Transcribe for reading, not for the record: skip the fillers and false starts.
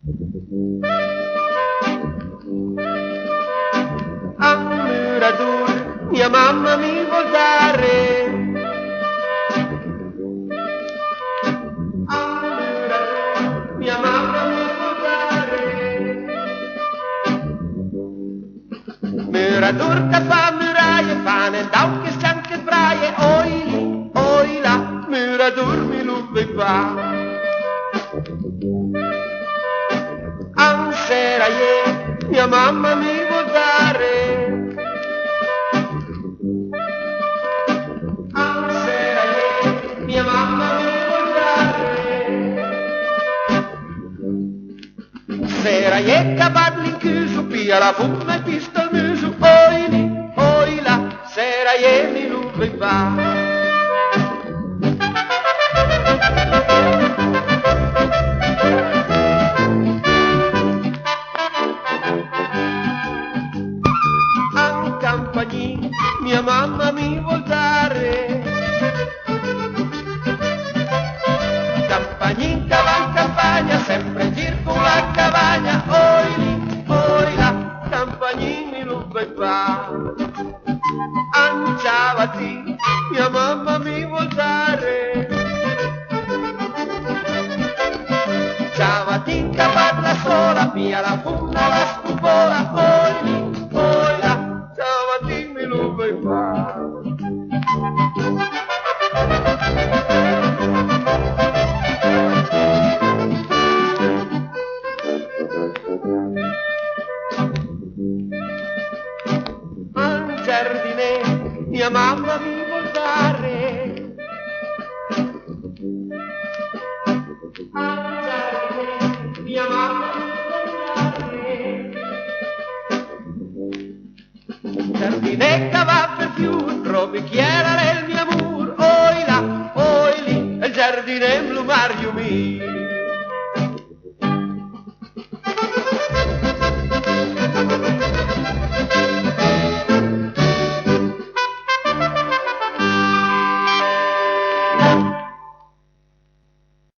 A Muradur mia mamma mi vuol dare. A Muradur mia mamma mi vuol dare. Muradur che fa muraie, fa ne dau che stanche braie, oi là, Muradur mi lupe fa. Sera mia mamma mi vuol dare. Sera mia mamma mi vuol dare. Sera cavalli in chiuso, pia la fumma e pista il muso, oi lì, oi là, sera mi lupe va. Mia mamma mi vuol dare. Campagnin caval campagna, sempre in circo la cavagna, oi lì, oi là, campagnin mi lupa e fa. Anciavati, mia mamma mi vuol dare. Ciavati cavalla sola, via la funna, la scupola, oi lì, oi là, ciavati mi lupa e fa. Al giardine mia mamma mi vuol dare. Al giardine mia mamma mi vuol dare. Giardine che va per fiur, robichiera nel mio amor, oi là, oi lì, il giardine blu Mario mio.